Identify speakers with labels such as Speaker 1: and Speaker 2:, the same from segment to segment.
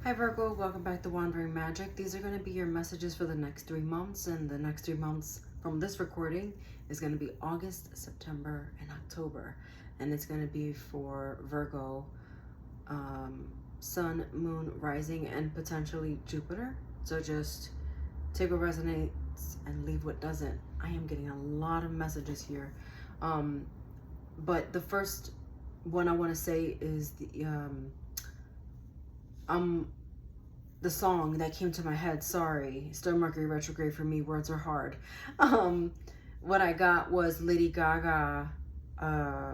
Speaker 1: Hi Virgo, welcome back to Wandering Magic. These are going to be your messages for the next 3 months, and the next 3 months from this recording is going to be August, September, and October. And it's going to be for Virgo, Sun, Moon, Rising, and potentially Jupiter. So just take what resonates and leave what doesn't. I am getting a lot of messages here. But the first one I want to say is the song that came to my head, sorry, still Mercury retrograde for me, words are hard. What I got was Lady Gaga, I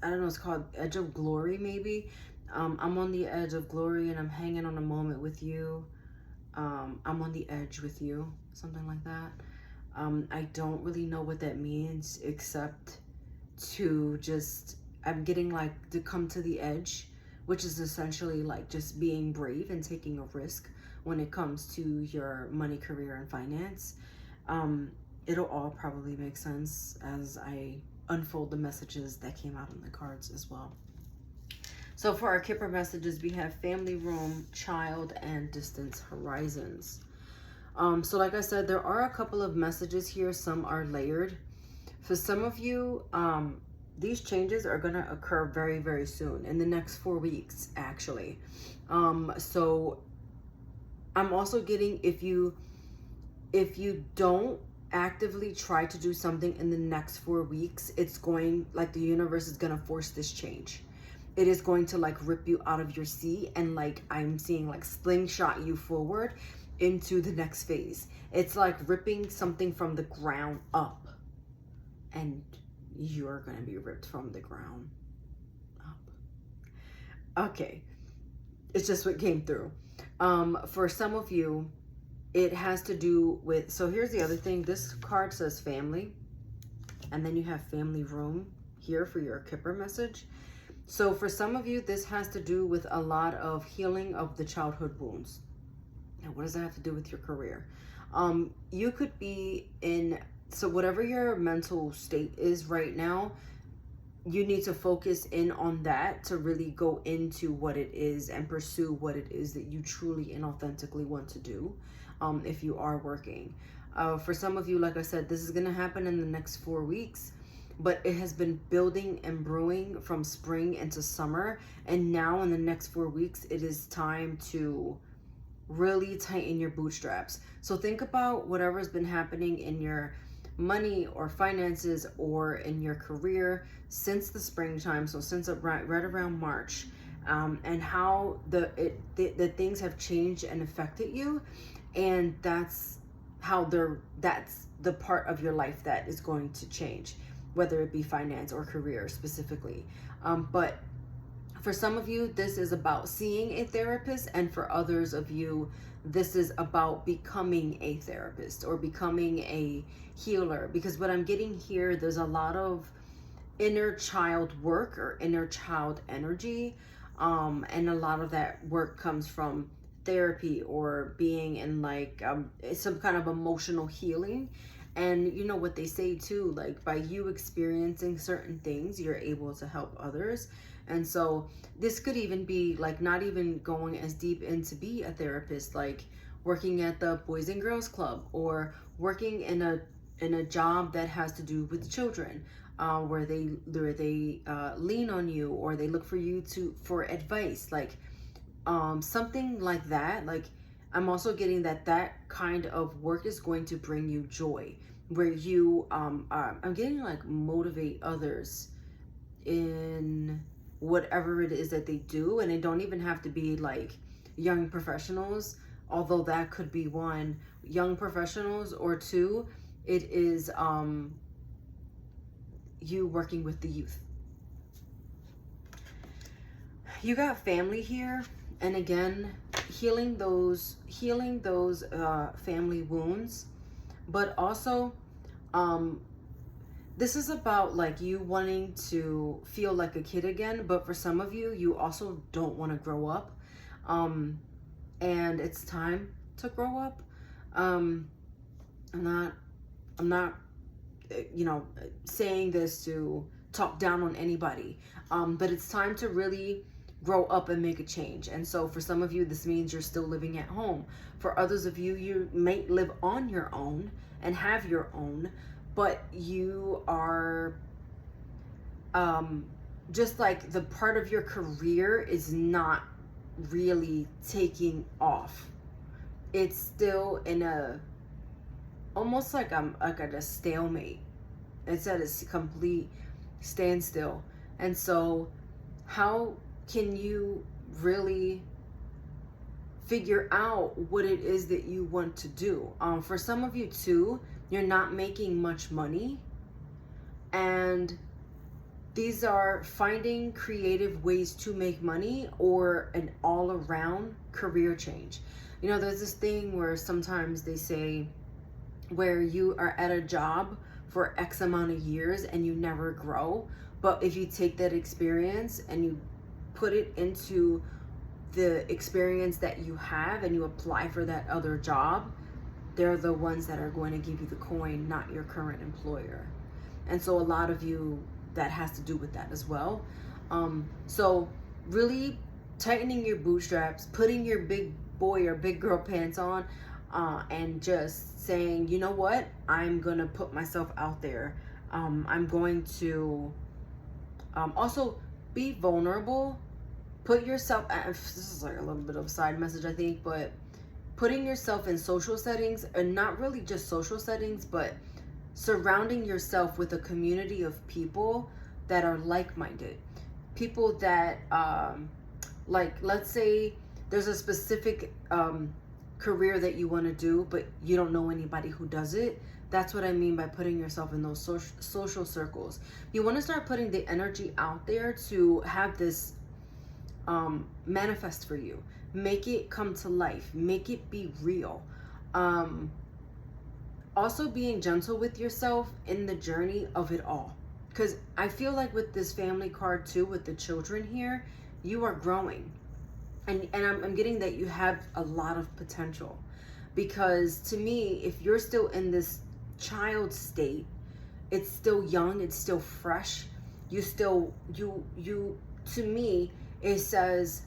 Speaker 1: don't know, it's called Edge of Glory maybe. I'm on the edge of glory and I'm hanging on a moment with you. I'm on the edge with you, something like that. I don't really know what that means except to just, I'm getting like to come to the edge, which is essentially like just being brave and taking a risk when it comes to your money, career, and finance. It'll all probably make sense as I unfold the messages that came out on the cards as well. So for our Kipper messages, we have family, room, child, and distance horizons. So like I said, there are a couple of messages here. Some are layered. For some of you, these changes are going to occur very, very soon, in the next 4 weeks, actually. So I'm also getting, if you don't actively try to do something in the next 4 weeks, it's going, like, the universe is going to force this change. It is going to like rip you out of your seat and like I'm seeing like slingshot you forward into the next phase. It's like ripping something from the ground up, and you're going to be ripped from the ground up. Okay. It's just what came through. For some of you, it has to do with, so here's the other thing. This card says family, and then you have family room here for your Kipper message. So for some of you, this has to do with a lot of healing of the childhood wounds. Now, what does that have to do with your career? You could be in, so whatever your mental state is right now, you need to focus in on that to really go into what it is and pursue what it is that you truly and authentically want to do, if you are working. For some of you, like I said, this is going to happen in the next 4 weeks, but it has been building and brewing from spring into summer. And now in the next 4 weeks, it is time to really tighten your bootstraps. So think about whatever's been happening in your money or finances or in your career since the springtime, so since right around March, and how the things have changed and affected you, and that's the part of your life that is going to change, whether it be finance or career specifically. But for some of you, this is about seeing a therapist, and for others of you, this is about becoming a therapist or becoming a healer. Because what I'm getting here, there's a lot of inner child work or inner child energy, and a lot of that work comes from therapy or being in like some kind of emotional healing. And you know what they say too, like by you experiencing certain things, you're able to help others. And so this could even be like not even going as deep into be a therapist, like working at the Boys and Girls Club or working in a job that has to do with children, where they lean on you or they look for you for advice, like something like that. Like I'm also getting that kind of work is going to bring you joy, where you I'm getting like motivate others in whatever it is that they do. And it don't even have to be like young professionals, although that could be one, young professionals, or two, it is you working with the youth. You got family here, and again, healing those family wounds, but also this is about like you wanting to feel like a kid again. But for some of you, you also don't want to grow up, and it's time to grow up. I'm not you know, saying this to talk down on anybody, but it's time to really grow up and make a change. And so for some of you, this means you're still living at home. For others of you, you may live on your own and have your own, but you are just like the part of your career is not really taking off. It's still in a, almost like I'm like at a stalemate. It's at a complete standstill. And so how can you really figure out what it is that you want to do? For some of you too, you're not making much money, and these are finding creative ways to make money or an all-around career change. You know, there's this thing where sometimes they say where you are at a job for X amount of years and you never grow. But if you take that experience and you put it into the experience that you have and you apply for that other job, they're the ones that are going to give you the coin, not your current employer. And so a lot of you, that has to do with that as well. So really tightening your bootstraps, putting your big boy or big girl pants on, and just saying, you know what, I'm gonna put myself out there. I'm going to also be vulnerable. Put yourself, this is like a little bit of a side message, I think, but putting yourself in social settings, and not really just social settings, but surrounding yourself with a community of people that are like-minded. People that, like, let's say there's a specific career that you want to do, but you don't know anybody who does it. That's what I mean by putting yourself in those social circles. You want to start putting the energy out there to have this manifest for you. Make it come to life. Make it be real. Also being gentle with yourself in the journey of it all. Because I feel like with this family card too, with the children here, you are growing. And I'm getting that you have a lot of potential. Because to me, if you're still in this child state, it's still young, it's still fresh. You still, to me, it says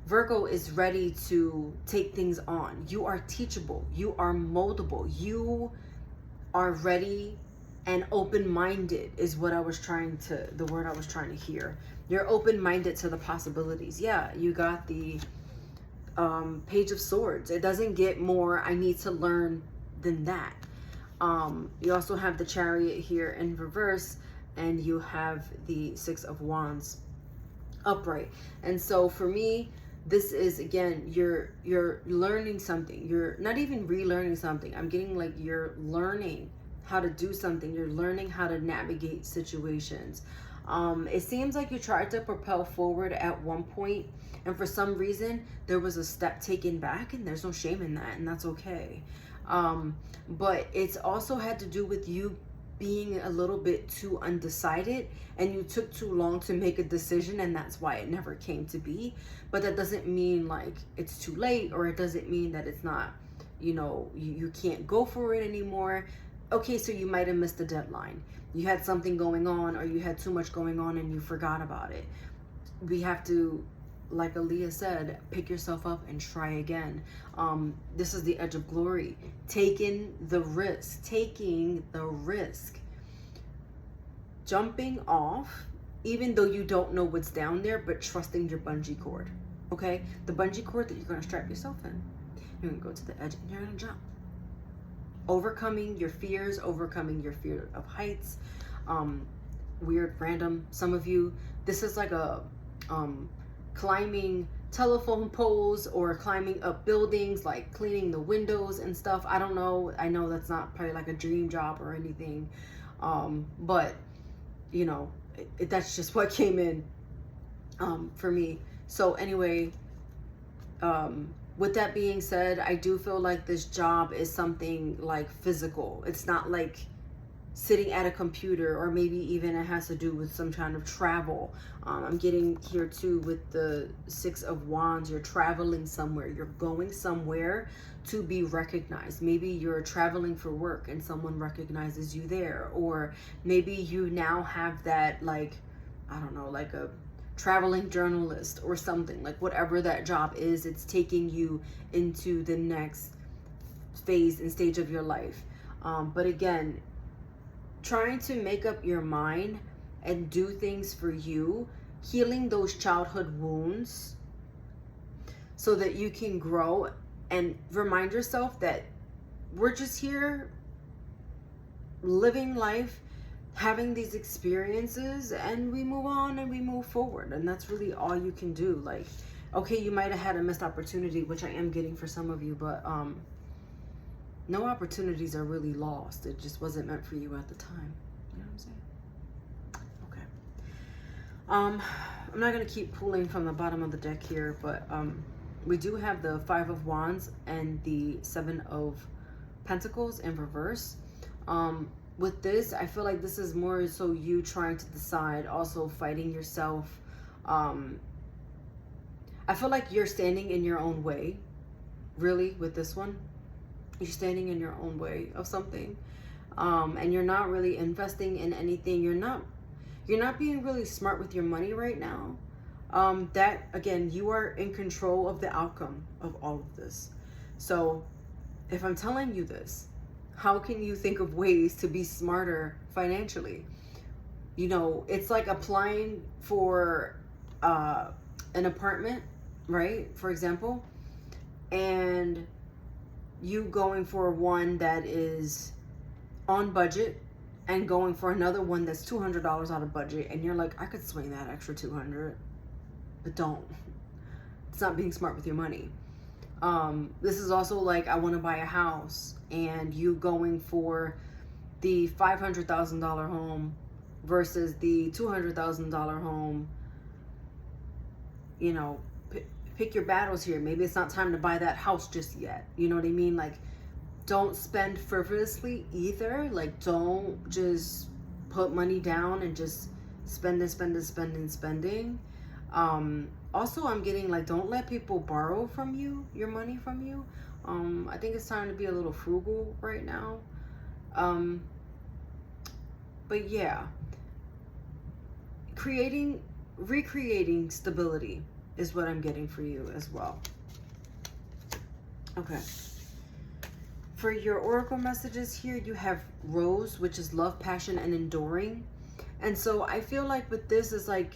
Speaker 1: Virgo is ready to take things on. You are teachable. You are moldable. You are ready and open-minded is what I was trying to, the word I was trying to hear. You're open-minded to the possibilities. Yeah, you got the Page of Swords. It doesn't get more, I need to learn, than that. You also have the Chariot here in reverse, and you have the Six of Wands upright. And so for me, this is, again, you're learning something. You're not even relearning something. I'm getting like you're learning how to do something. You're learning how to navigate situations. It seems like you tried to propel forward at one point, and for some reason there was a step taken back, and there's no shame in that, and that's okay. But it's also had to do with you being a little bit too undecided, and you took too long to make a decision, and that's why it never came to be. But that doesn't mean like it's too late, or it doesn't mean that it's not, you know, you can't go for it anymore. Okay, so you might have missed the deadline. You had something going on, or you had too much going on and you forgot about it. We have to, like Aaliyah said, pick yourself up and try again. This is the Edge of Glory. Taking the risk. Jumping off, even though you don't know what's down there, but trusting your bungee cord. Okay? The bungee cord that you're going to strap yourself in. You're going to go to the edge and you're going to jump. Overcoming your fears, overcoming your fear of heights. Weird, random. Some of you, this is like a climbing telephone poles or climbing up buildings, like cleaning the windows and stuff. I don't know. I know that's not probably like a dream job or anything. But, you know, that's just what came in for me. So anyway, with that being said, I do feel like this job is something like physical. It's not like sitting at a computer, or maybe even it has to do with some kind of travel. I'm getting here too with the Six of Wands. You're traveling somewhere. You're going somewhere to be recognized. Maybe you're traveling for work and someone recognizes you there. Or maybe you now have that, like, I don't know, like a traveling journalist or something, like whatever that job is, it's taking you into the next phase and stage of your life. But again, trying to make up your mind and do things for you, healing those childhood wounds so that you can grow and remind yourself that we're just here living life, having these experiences, and we move on and we move forward. And that's really all you can do. Like, okay, you might have had a missed opportunity, which I am getting for some of you, but no opportunities are really lost. It just wasn't meant for you at the time. You know what I'm saying? Okay. I'm not going to keep pulling from the bottom of the deck here, but we do have the Five of Wands and the Seven of Pentacles in reverse. With this, I feel like this is more so you trying to decide, also fighting yourself. I feel like you're standing in your own way, really, with this one. You're standing in your own way of something, and you're not really investing in anything. You're not being really smart with your money right now. That, again, you are in control of the outcome of all of this. So if I'm telling you this, how can you think of ways to be smarter financially? You know, it's like applying for an apartment, right? For example, and you going for one that is on budget and going for another one that's $200 out of budget, and you're like, I could swing that extra 200, but don't. It's not being smart with your money. This is also like, I want to buy a house, and you going for the $500,000 home versus the $200,000 home. You know, pick your battles here. Maybe it's not time to buy that house just yet. You know what I mean? Like, don't spend frivolously either. Like, don't just put money down and just spending. Also, I'm getting like, don't let people borrow from you, your money from you. I think it's time to be a little frugal right now. But yeah, recreating stability is what I'm getting for you as well. Okay. For your oracle messages here, you have Rose, which is love, passion, and enduring. And so I feel like with this is like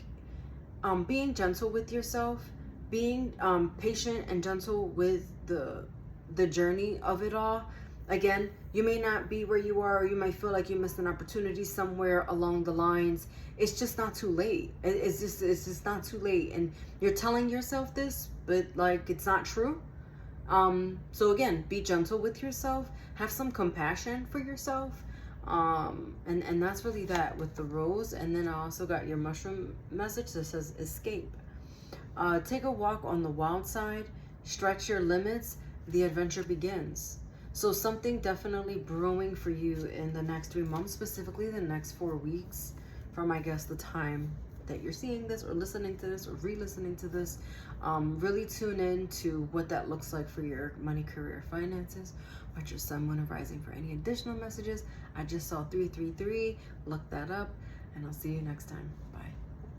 Speaker 1: being gentle with yourself, being patient and gentle with the journey of it all. Again, you may not be where you are, or you might feel like you missed an opportunity somewhere along the lines. It's just not too late. It's just not too late. And you're telling yourself this, but like, it's not true. So again, be gentle with yourself, have some compassion for yourself. And that's really that with the Rose. And then I also got your mushroom message that says escape. Take a walk on the wild side, stretch your limits, the adventure begins. So something definitely brewing for you in the next 3 months, specifically the next 4 weeks, from I guess the time that you're seeing this or listening to this or re-listening to this. Really tune in to what that looks like for your money, career, finances. Watch your sun, moon, and rising for any additional messages. I just saw 333. Look that up, and I'll see you next time. Bye.